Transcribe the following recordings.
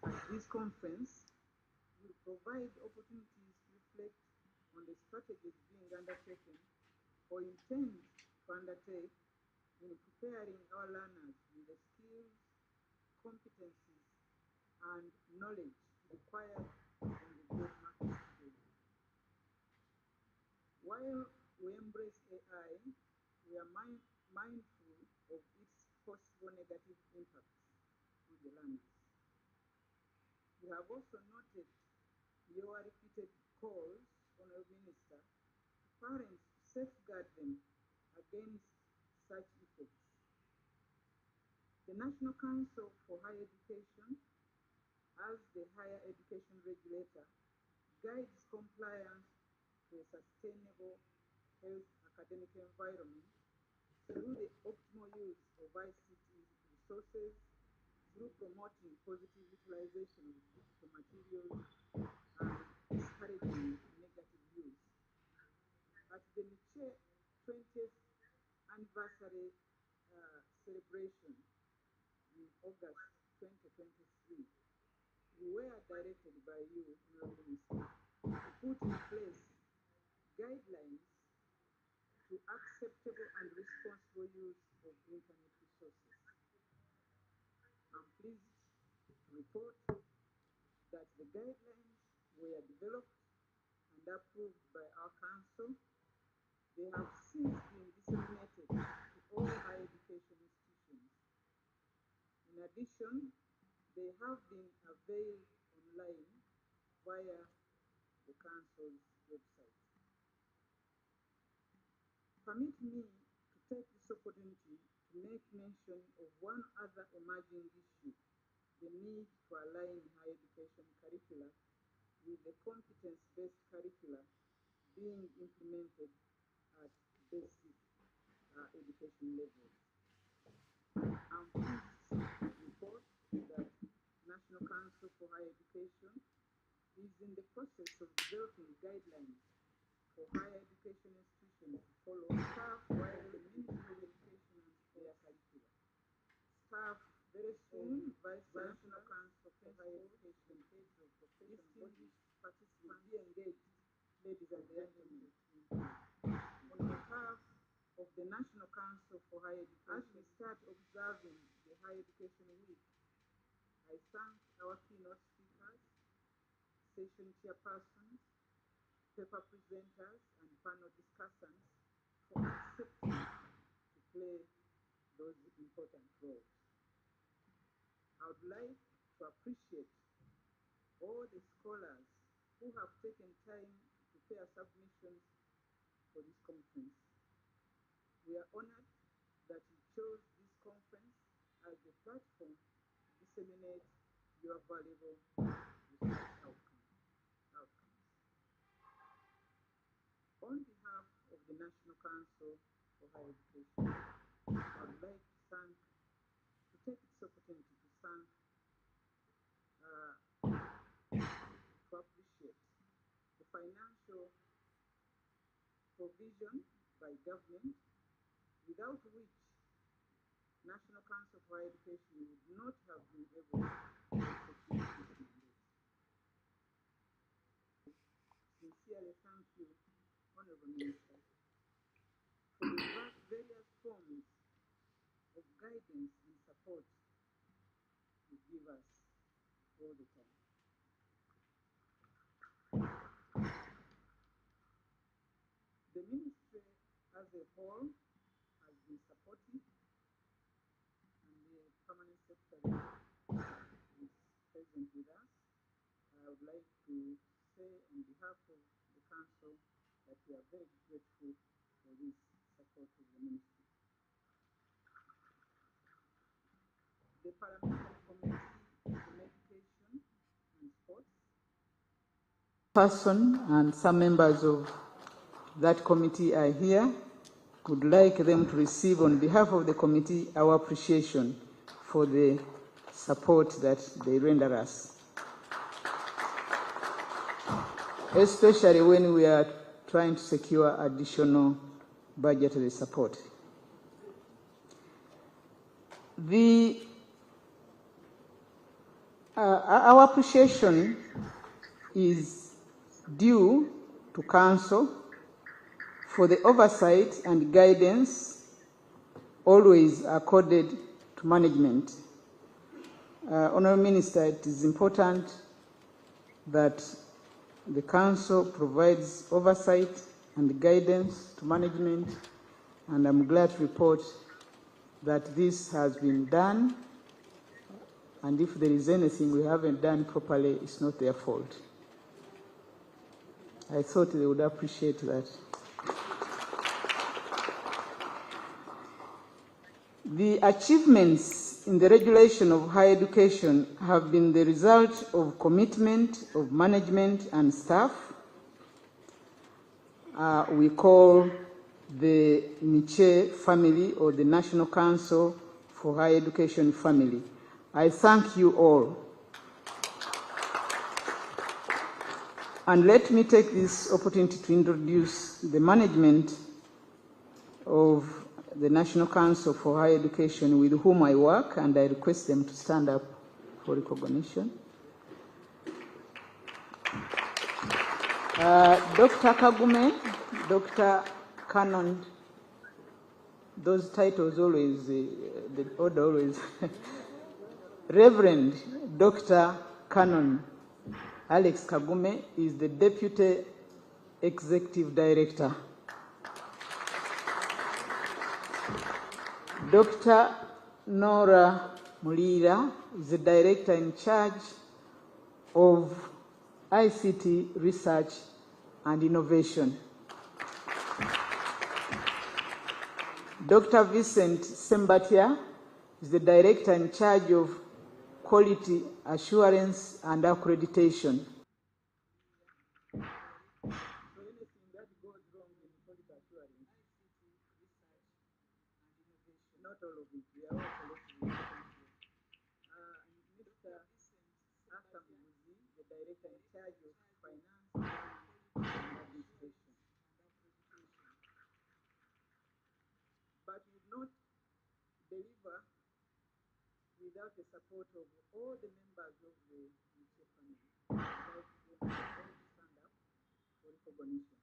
At this conference, will provide opportunities to reflect on the strategies being undertaken or intend to undertake in preparing our learners with the skills, competencies, and knowledge required on the job market today. While we embrace AI, we are mindful of its possible negative impacts on the learners. We have also noted your repeated calls, Honourable Minister, to parents to safeguard them against such effects. The National Council for Higher Education, as the higher education regulator, guides compliance to a sustainable health academic environment through the optimal use of ICT resources, through promoting positive utilization of digital materials and discouraging negative use. At the Niche 20th anniversary celebration in August 2023, we were directed by you, Honourable Minister, to put in place guidelines to acceptable and responsible use of internet resources. I'm pleased to report that the guidelines were developed and approved by our council. They have since been disseminated to all higher education institutions. In addition, they have been availed online via the council's website. Permit me to take this opportunity to make mention of one other emerging issue: the need to align higher education curricula with the competence-based curricula being implemented at basic education levels. I'm pleased to report that National Council for Higher Education is in the process of developing guidelines for higher education institutions to follow staff while the Ministry of Education and their curricula. Staff very soon, Vice National Council for Higher Education, heads of professional bodies, participants, be engaged, ladies and gentlemen. On behalf of the National Council for Higher Education, as we start observing the Higher Education Week, I thank our keynote speakers, session chairpersons, paper presenters, and panel discussants for accepting to play those important roles. I would like to appreciate all the scholars who have taken time to prepare submissions for this conference. We are honored that you chose this conference as the platform to disseminate your valuable research outcomes. On behalf of the National Council for Higher Education, I would like to take this opportunity to thank, to appreciate the financial provision by government, without which National Council for Higher Education would not have been able to execute this mandate. Sincerely thank you, Honourable Minister, for the various forms of guidance and support you give us all the time. The ministry as a whole has been supportive, and the permanent secretary is present with us. I would like to say on behalf of the council that we are very grateful for this support of the ministry. The Parliamentary Committee on Education and Sports person and some members of that committee are here. Would like them to receive on behalf of the committee our appreciation for the support that they render us, especially when we are trying to secure additional budgetary support. Our appreciation is due to Council for the oversight and guidance always accorded to management. Honourable Minister, it is important that the Council provides oversight and guidance to management, and I'm glad to report that this has been done, and if there is anything we haven't done properly, it's not their fault. I thought they would appreciate that. The achievements in the regulation of higher education have been the result of commitment of management and staff. We call the Miche family, or the National Council for Higher Education family. I thank you all. And let me take this opportunity to introduce the management of the National Council for Higher Education with whom I work, and I request them to stand up for recognition. Dr. Kagume, Dr. Canon, those titles always, the order always. Reverend Dr. Canon Alex Kagume is the Deputy Executive Director. Dr. Nora Mulira is the Director in charge of ICT Research and Innovation. Dr. Vincent Sembatia is the Director in charge of Quality Assurance and Accreditation. Not all of it, we are all collecting. Mr. Asam Muzi, the Director in charge of Finance and Administration. But would not deliver without the support of all the members of the Miche family. I'd like them all to stand up for recognition.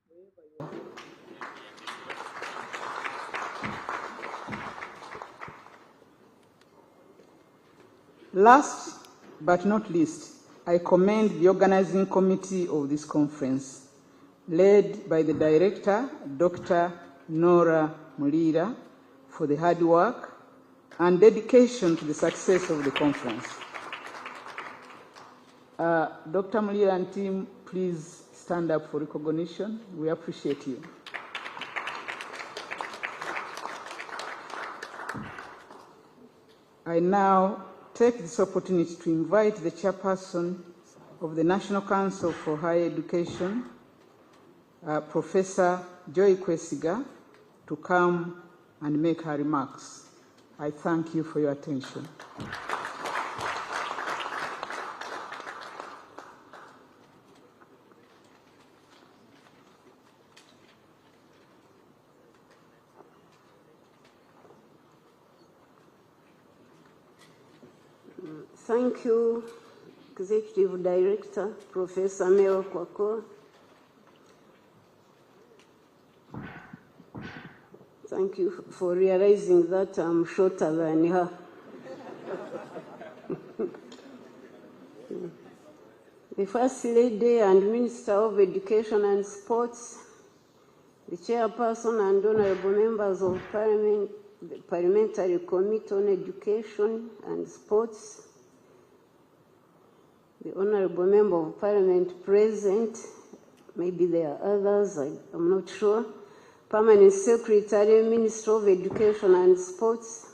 Wherever you are. Last but not least, I commend the organizing committee of this conference, led by the Director, Dr. Nora Mulira, for the hard work and dedication to the success of the conference. Dr. Mulira and team, please stand up for recognition. We appreciate you. I now take this opportunity to invite the chairperson of the National Council for Higher Education, Professor Joy Kwesiga, to come and make her remarks. I thank you for your attention. Thank you, Executive Director, Professor Mel Kwako. Thank you for realizing that I'm shorter than her. The First Lady and Minister of Education and Sports, the Chairperson and Honourable Members of Parliament, the Parliamentary Committee on Education and Sports, the Honourable Member of Parliament present, maybe there are others, I'm not sure, Permanent Secretary, Minister of Education and Sports,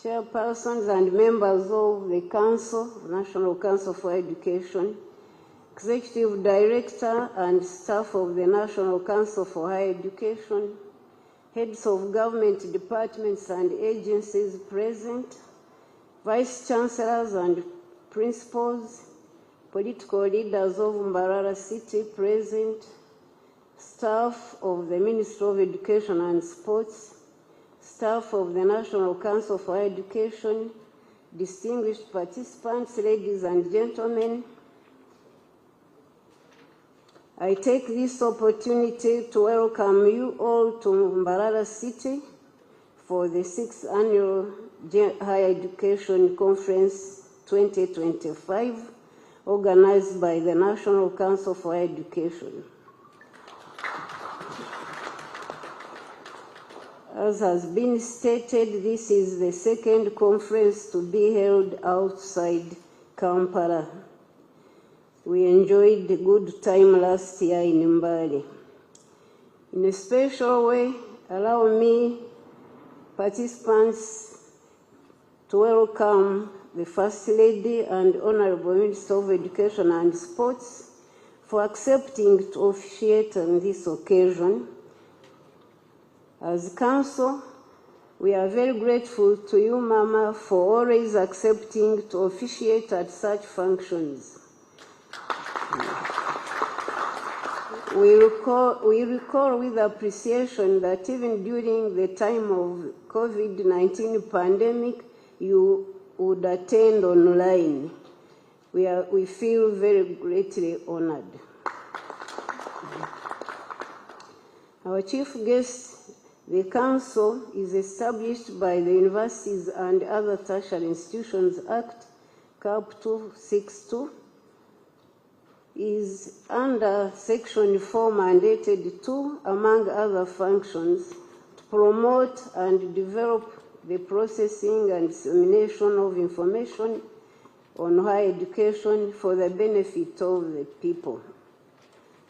Chairpersons and members of the Council, National Council for Education, Executive Director and staff of the National Council for Higher Education, heads of government departments and agencies present, Vice Chancellors and principals, political leaders of Mbarara City present, staff of the Ministry of Education and Sports, staff of the National Council for Higher Education, distinguished participants, ladies and gentlemen, I take this opportunity to welcome you all to Mbarara City for the 6th Annual Higher Education Conference 2025, organized by the National Council for Higher Education. As has been stated, this is the second conference to be held outside Kampala. We enjoyed a good time last year in Mbale. In a special way, allow me, participants, to welcome the First Lady and Honorable Minister of Education and Sports for accepting to officiate on this occasion. As Council, we are very grateful to you, Mama, for always accepting to officiate at such functions. We recall with appreciation that even during the time of COVID-19 pandemic, you would attend online. We feel very greatly honored. Our chief guest, the Council, is established by the Universities and Other Tertiary Institutions Act, CAP 262, is under Section 4 mandated to, among other functions, to promote and develop the processing and dissemination of information on higher education for the benefit of the people.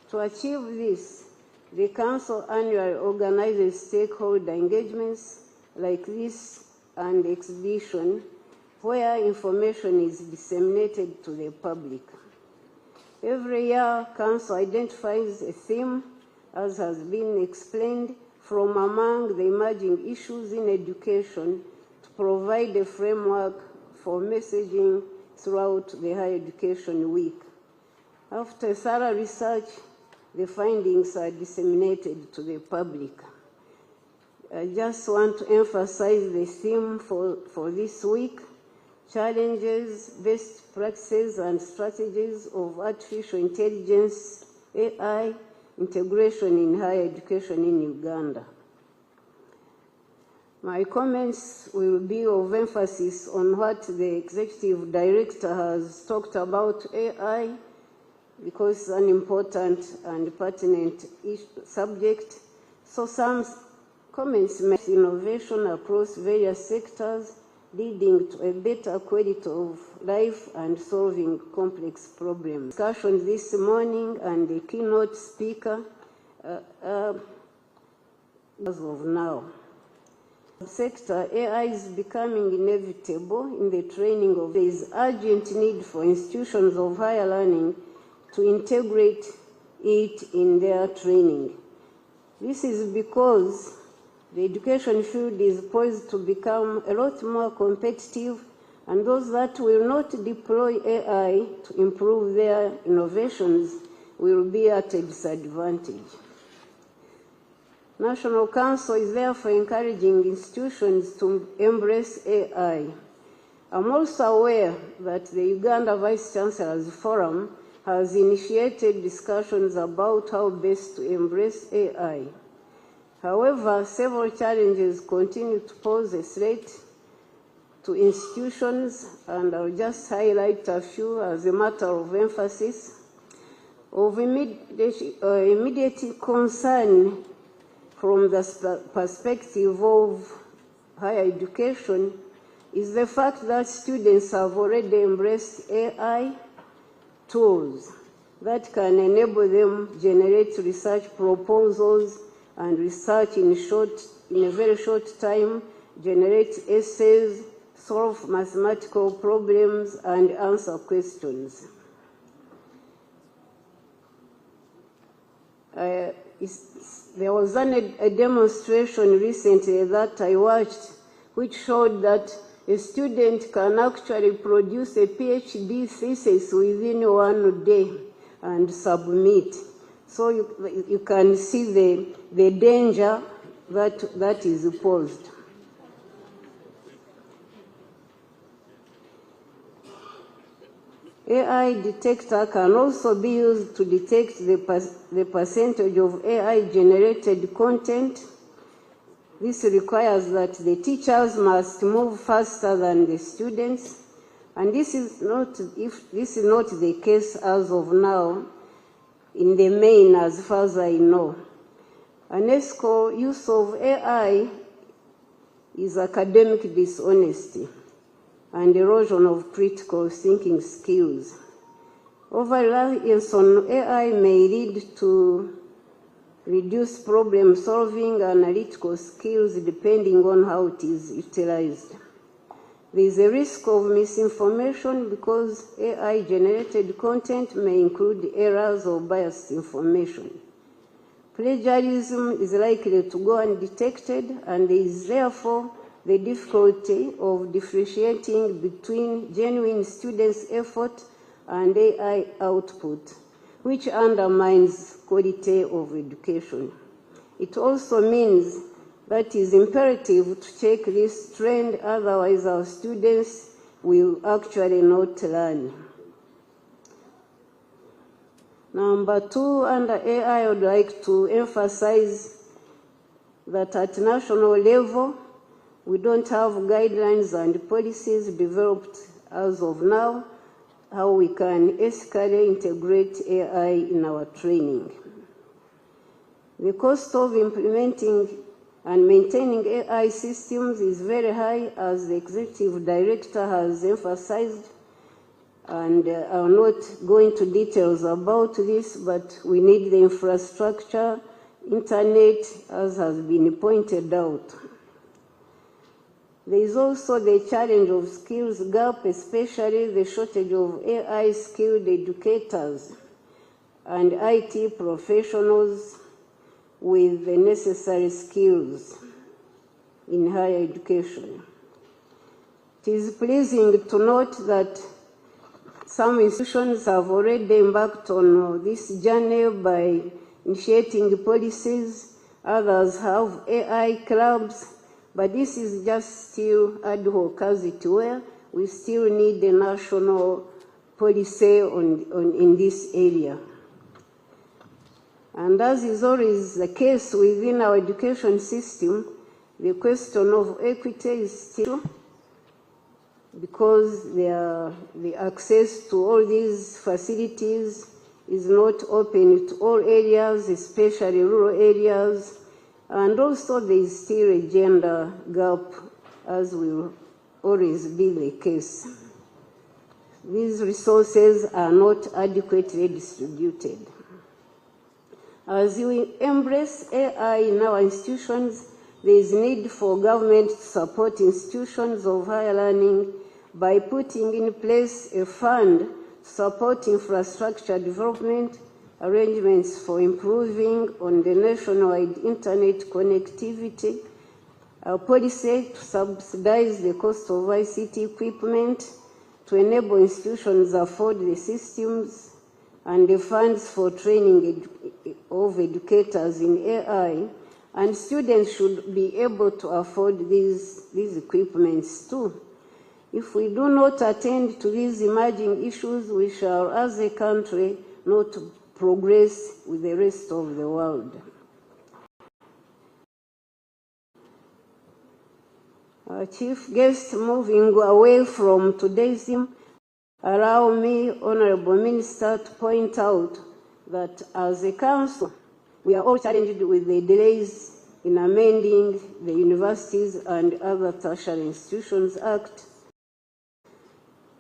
To achieve this, the Council annually organizes stakeholder engagements like this and exhibition where information is disseminated to the public. Every year, Council identifies a theme, as has been explained, from among the emerging issues in education to provide a framework for messaging throughout the Higher Education Week. After thorough research, the findings are disseminated to the public. I just want to emphasize the theme for this week: challenges, best practices and strategies of artificial intelligence, AI, integration in higher education in Uganda. My comments will be of emphasis on what the Executive Director has talked about AI, because it's an important and pertinent subject. So some comments make innovation across various sectors, leading to a better quality of life and solving complex problems. Discussion this morning and the keynote speaker as of now. Sector AI is becoming inevitable in the training of. There is urgent need for institutions of higher learning to integrate it in their training. This is because the education field is poised to become a lot more competitive, and those that will not deploy AI to improve their innovations will be at a disadvantage. National Council is therefore encouraging institutions to embrace AI. I'm also aware that the Uganda Vice Chancellor's Forum has initiated discussions about how best to embrace AI. However, several challenges continue to pose a threat to institutions, and I'll just highlight a few as a matter of emphasis. Of immediate concern from the perspective of higher education is the fact that students have already embraced AI tools that can enable them generate research proposals and research in a very short time, generate essays, solve mathematical problems, and answer questions. There was a demonstration recently that I watched which showed that a student can actually produce a PhD thesis within 1 day and submit. So you can see the danger that is posed. AI detector can also be used to detect the percentage of AI-generated content. This requires that the teachers must move faster than the students, and this is not the case as of now in the main, as far as I know. UNESCO use of AI is academic dishonesty and erosion of critical thinking skills. Over-reliance on AI may lead to reduced problem-solving and analytical skills depending on how it is utilized. There is a risk of misinformation because AI-generated content may include errors or biased information. Plagiarism is likely to go undetected, and there is therefore the difficulty of differentiating between genuine students' effort and AI output, which undermines quality of education. It also means that it is imperative to check this trend, otherwise our students will actually not learn. Number 2, under AI, I would like to emphasize that at national level, we don't have guidelines and policies developed as of now how we can ethically integrate AI in our training. The cost of implementing and maintaining AI systems is very high, as the executive director has emphasized, and I'm not going into details about this, but we need the infrastructure, internet, as has been pointed out. There is also the challenge of skills gap, especially the shortage of AI-skilled educators and IT professionals with the necessary skills in higher education. It is pleasing to note that some institutions have already embarked on this journey by initiating policies. Others have AI clubs, but this is just still ad hoc, as it were. We still need a national policy in this area. And as is always the case within our education system, the question of equity is still, because the access to all these facilities is not open to all areas, especially rural areas, and also there is still a gender gap, as will always be the case. These resources are not adequately distributed. As we embrace AI in our institutions, there is need for government to support institutions of higher learning by putting in place a fund to support infrastructure development, arrangements for improving on the nationwide internet connectivity, a policy to subsidize the cost of ICT equipment to enable institutions afford the systems, and the funds for training of educators in AI, and students should be able to afford these equipments too. If we do not attend to these emerging issues, we shall, as a country, not progress with the rest of the world. Our chief guest, moving away from today's theme, allow me, Honorable Minister, to point out that as a council, we are all challenged with the delays in amending the Universities and Other Tertiary Institutions Act,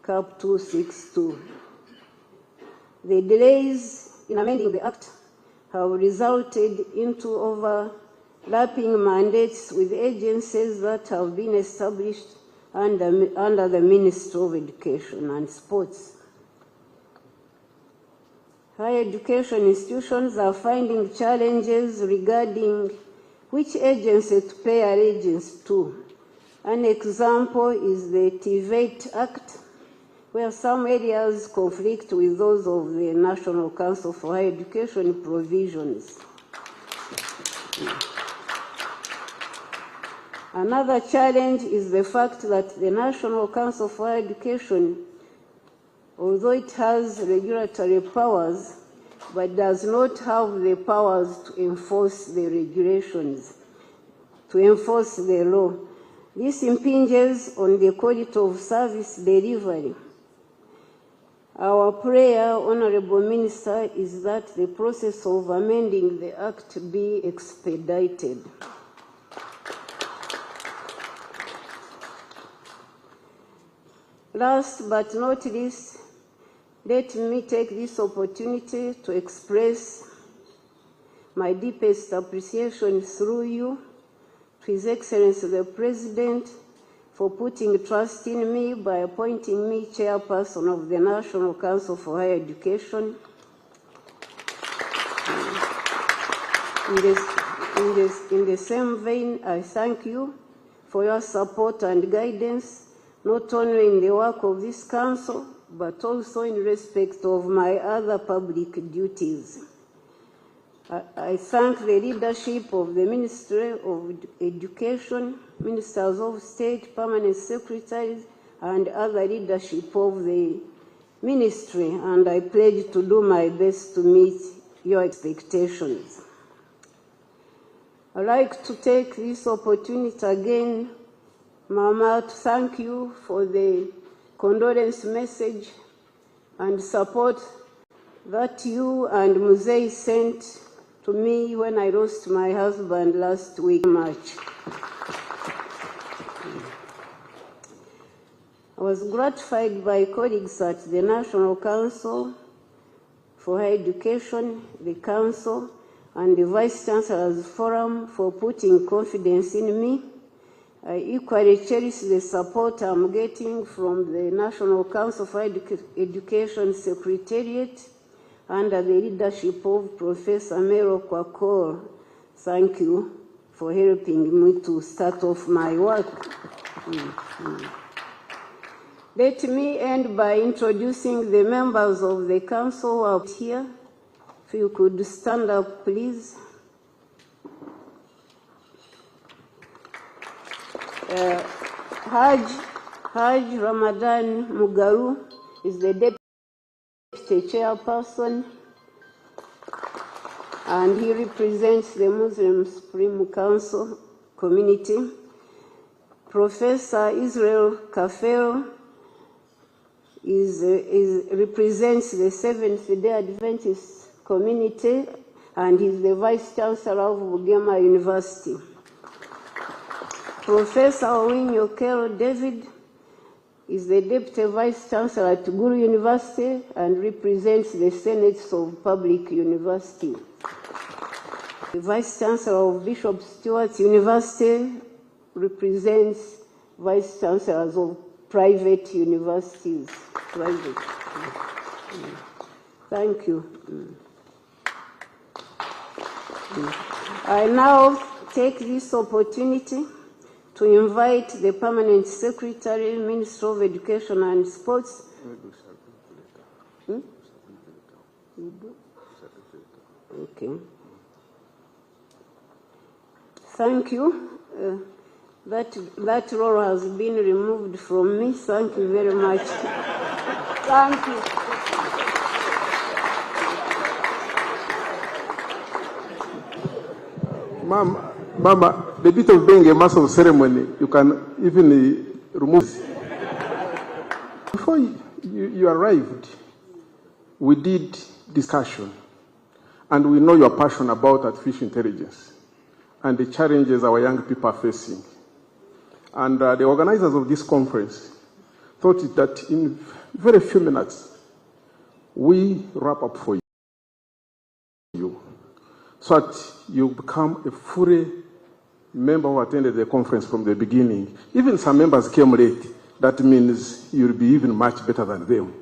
CAP 262. The delays in amending the Act have resulted into overlapping mandates with agencies that have been established under the Ministry of Education and Sports. Higher education institutions are finding challenges regarding which agency to pay allegiance to. An example is the TVET Act, where some areas conflict with those of the National Council for Higher Education provisions. Another challenge is the fact that the National Council for Higher Education although it has regulatory powers, but does not have the powers to enforce the regulations, to enforce the law. This impinges on the quality of service delivery. Our prayer, Honorable Minister, is that the process of amending the Act be expedited. Last but not least, let me take this opportunity to express my deepest appreciation through you to His Excellency the President for putting trust in me by appointing me chairperson of the National Council for Higher Education. In the same vein, I thank you for your support and guidance, not only in the work of this council, but also in respect of my other public duties. I thank the leadership of the Ministry of Education, Ministers of State, Permanent Secretaries, and other leadership of the Ministry, and I pledge to do my best to meet your expectations. I'd like to take this opportunity again, Mama, to thank you for the condolence message and support that you and Muzei sent to me when I lost my husband last week, March. I was gratified by colleagues at the National Council for Higher Education, the Council, and the Vice Chancellor's Forum for putting confidence in me. I equally cherish the support I'm getting from the National Council for Education Secretariat under the leadership of Professor Mero Kwakor. Thank you for helping me to start off my work. Let me end by introducing the members of the council out here. If you could stand up, please. Haj Ramadan Mugaru is the deputy chairperson, and he represents the Muslim Supreme Council community. Professor Israel Kafel represents the Seventh-day Adventist community, and is the Vice Chancellor of Bugema University. Professor Owinyo Kero David is the Deputy Vice Chancellor at Guru University and represents the Senates of Public University. The Vice Chancellor of Bishop Stewart University represents Vice Chancellors of private universities. Thank you. I now take this opportunity to invite the Permanent Secretary, Minister of Education and Sports. Okay. Thank you. That role has been removed from me. Thank you very much. Thank you. Mama, the bit of being a master of ceremony, you can even remove. Before you arrived, we did discussion, and we know your passion about artificial intelligence and the challenges our young people are facing. And the organizers of this conference thought that in very few minutes, we wrap up for you, so that you become a fully member who attended the conference from the beginning. Even some members came late. That means you'll be even much better than them.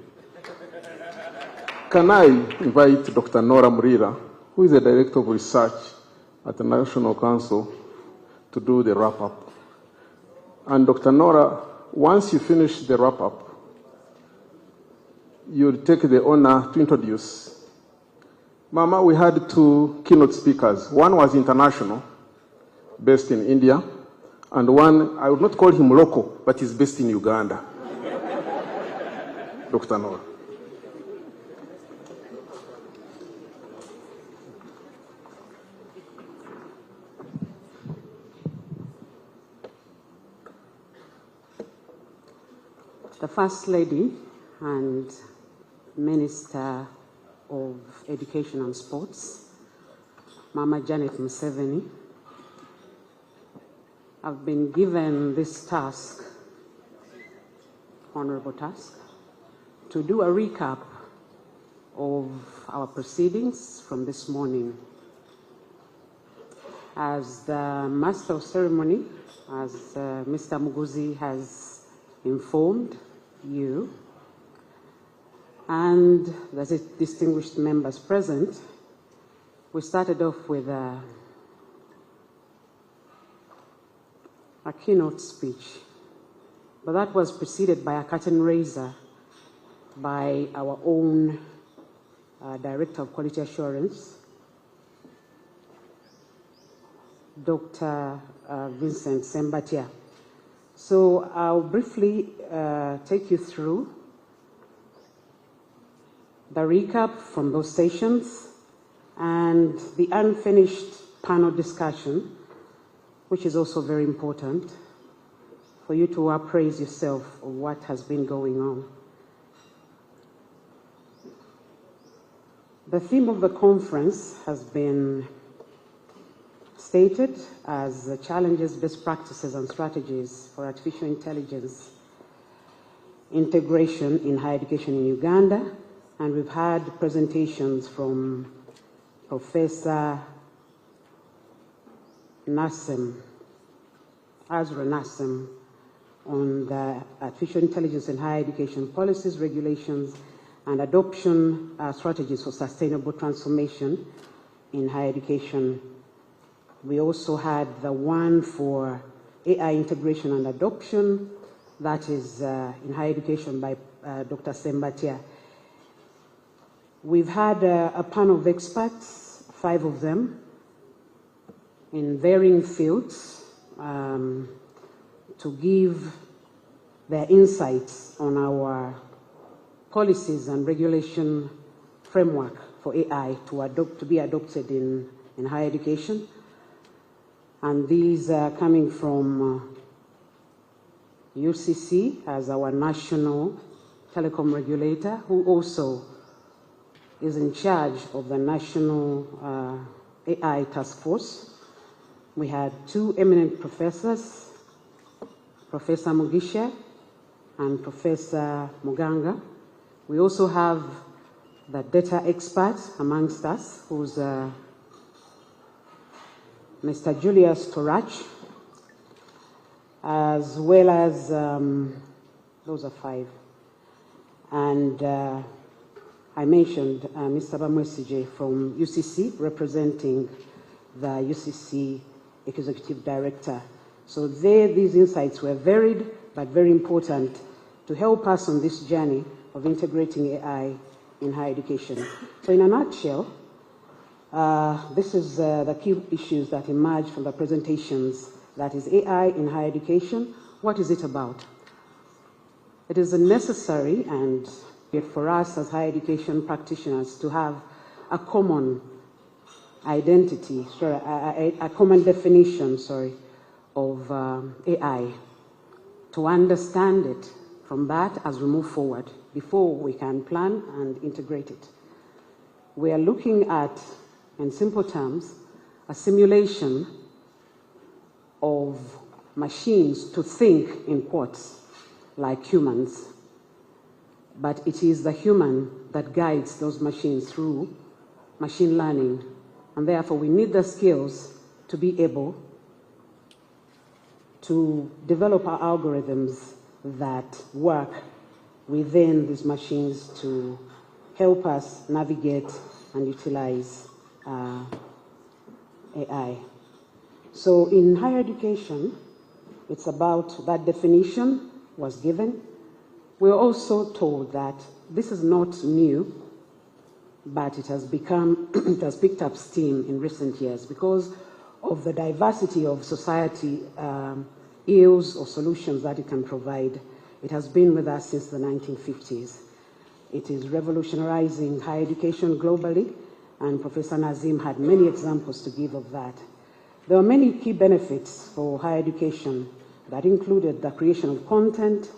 Can I invite Dr. Nora Mbarara, who is the Director of Research at the National Council, to do the wrap-up? And Dr. Nora, once you finish the wrap-up, you'll take the honor to introduce. Mama, we had two keynote speakers. One was international, based in India, and one, I would not call him local, but he's based in Uganda. Dr. Nora. the First Lady and Minister of Education and Sports, Mama Janet Museveni, I've been given this task, honorable task, to do a recap of our proceedings from this morning. As the Master of Ceremony, as Mr. Muguzi has informed you, and the distinguished members present, we started off with a keynote speech, but that was preceded by a curtain raiser by our own Director of Quality Assurance, Dr. Vincent Sembatia. So I'll briefly take you through the recap from those sessions and the unfinished panel discussion, which is also very important for you to appraise yourself of what has been going on. The theme of the conference has been stated as the challenges, best practices, and strategies for artificial intelligence integration in higher education in Uganda. And we've had presentations from Professor Azra Nassem, on the artificial intelligence in higher education policies, regulations, and adoption strategies for sustainable transformation in higher education. We also had the one for AI integration and adoption, that is in higher education by Dr. Sembatia. We've had a panel of experts, 5 of them, in varying fields, to give their insights on our policies and regulation framework for AI to be adopted in higher education. And these are coming from UCC as our national telecom regulator, who also is in charge of the National AI Task Force. We had 2 eminent professors, Professor Mugisha and Professor Muganga. We also have the data expert amongst us, who's Mr. Julius Torach, as well as, those are 5. And I mentioned Mr. Bamwesije from UCC, representing the UCC Executive Director. So these insights were varied, but very important to help us on this journey of integrating AI in higher education. So in a nutshell, this is the key issues that emerged from the presentations. That is AI in higher education. What is it about? It is necessary and for us as higher education practitioners to have a common identity, a common definition, of AI, to understand it from that as we move forward before we can plan and integrate it. We are looking at, in simple terms, a simulation of machines to think, in quotes, like humans. But it is the human that guides those machines through machine learning. And therefore, we need the skills to be able to develop our algorithms that work within these machines to help us navigate and utilize AI. So in higher education, it's about that definition was given. We're also told that this is not new, but it has become, it has picked up steam in recent years because of the diversity of society ills or solutions that it can provide. It has been with us since the 1950s. It is revolutionizing higher education globally, and Professor Nazim had many examples to give of that. There are many key benefits for higher education that included the creation of content,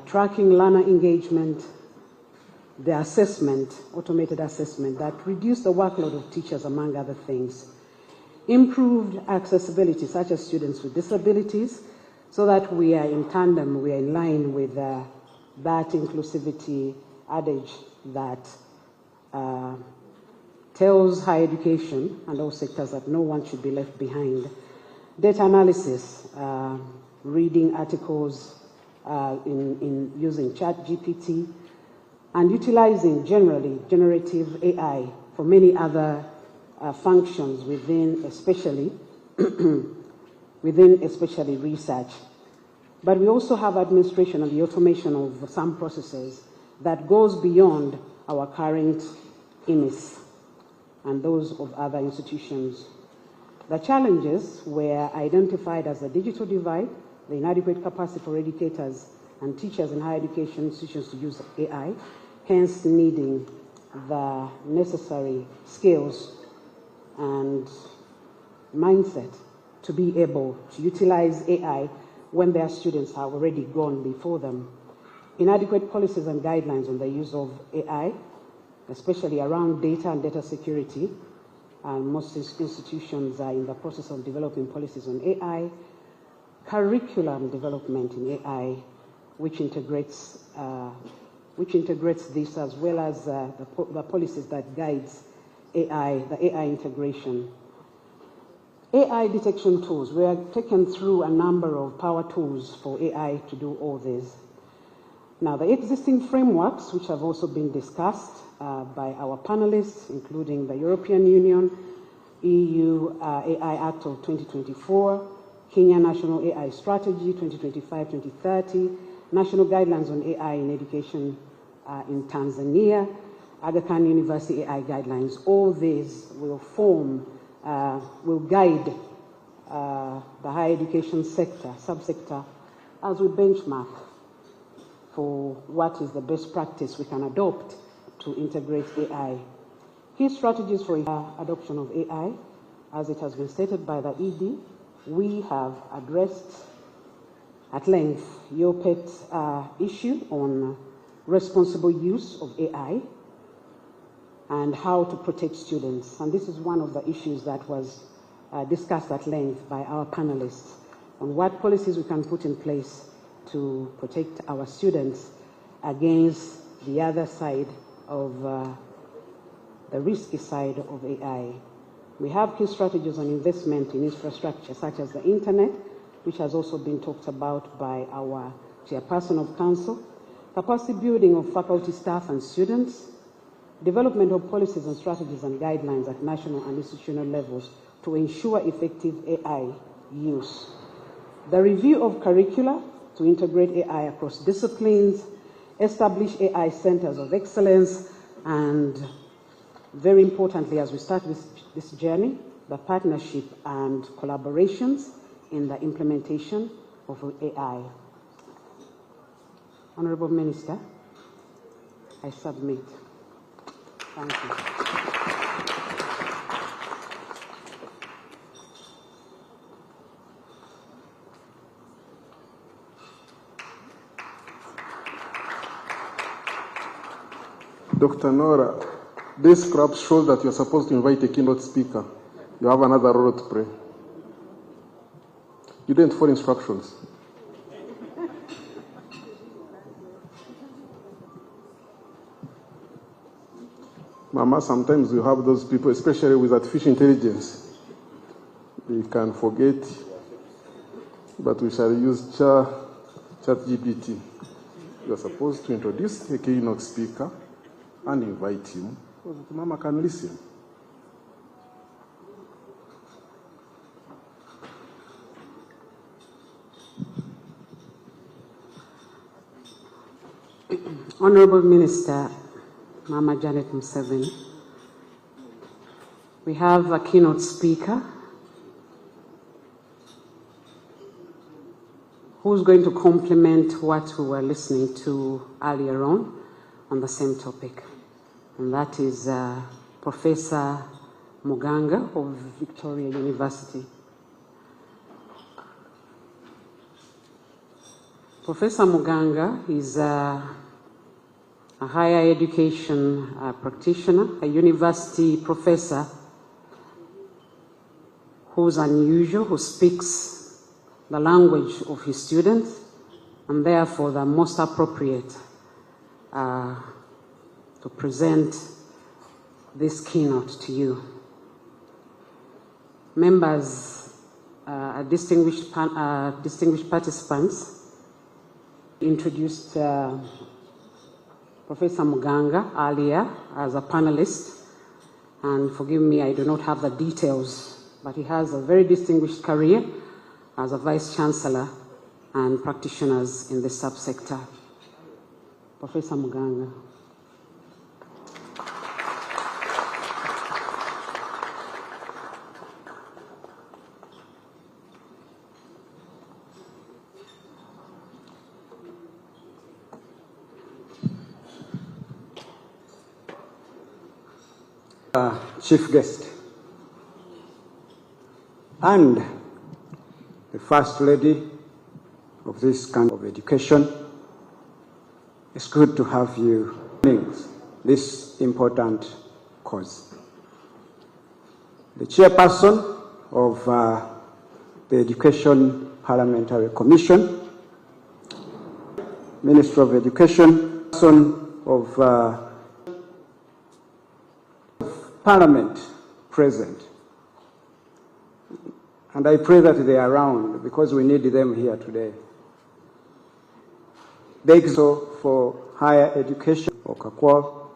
tracking learner engagement, the assessment, automated assessment that reduced the workload of teachers, among other things. Improved accessibility, such as students with disabilities, so that we are in tandem, we are in line with that inclusivity adage that tells higher education and all sectors that no one should be left behind. Data analysis, reading articles in using ChatGPT, and utilizing generally generative AI for many other functions within especially research. But we also have administration and the automation of some processes that goes beyond our current IMIS and those of other institutions. The challenges were identified as the digital divide, the inadequate capacity for educators and teachers in higher education institutions to use AI, hence needing the necessary skills and mindset to be able to utilize AI when their students have already gone before them. Inadequate policies and guidelines on the use of AI, especially around data and data security. And most institutions are in the process of developing policies on AI. Curriculum development in AI, which integrates this, as well as the policies that guides AI, the AI integration. AI detection tools. We are taken through a number of power tools for AI to do all this. Now, the existing frameworks, which have also been discussed by our panelists, including the European Union, EU AI Act of 2024, Kenya National AI Strategy 2025-2030, National Guidelines on AI in Education in Tanzania, Aga Khan University AI Guidelines. All these will will guide the higher education sector, subsector, as we benchmark for what is the best practice we can adopt to integrate AI. Key strategies for adoption of AI, as it has been stated by the ED, we have addressed at length your pet issue on responsible use of AI and how to protect students. And this is one of the issues that was discussed at length by our panelists on what policies we can put in place to protect our students against the other side of the risky side of AI. We have key strategies on investment in infrastructure such as the internet, which has also been talked about by our chairperson of council, capacity building of faculty, staff and students, development of policies and strategies and guidelines at national and institutional levels to ensure effective AI use, the review of curricula to integrate AI across disciplines, establish AI centers of excellence, and very importantly, as we start this journey, the partnership and collaborations in the implementation of AI. Honorable Minister, I submit. Thank you. Dr. Nora, this perhaps shows that you're supposed to invite a keynote speaker. You have another role to play. You didn't follow instructions. Mama, sometimes you have those people, especially with artificial intelligence. They can forget, but we shall use ChatGPT. You are supposed to introduce a keynote speaker and invite him so that Mama can listen. Honorable Minister, Mama Janet Museveni, we have a keynote speaker who's going to complement what we were listening to earlier on the same topic. And that is Professor Muganga of Victoria University. Professor Muganga is a higher education practitioner, a university professor who's unusual, who speaks the language of his students, and therefore the most appropriate to present this keynote to you. Members, distinguished participants, introduced Professor Muganga earlier as a panelist, and forgive me, I do not have the details, but he has a very distinguished career as a Vice Chancellor and practitioners in the subsector. Professor Muganga. Chief guest and the First Lady of this kind of education, it's good to have you in this important cause. The chairperson of the Education Parliamentary Commission, Minister of Education, person of Parliament present. And I pray that they are around because we need them here today. The EXO for higher education, Okakwal.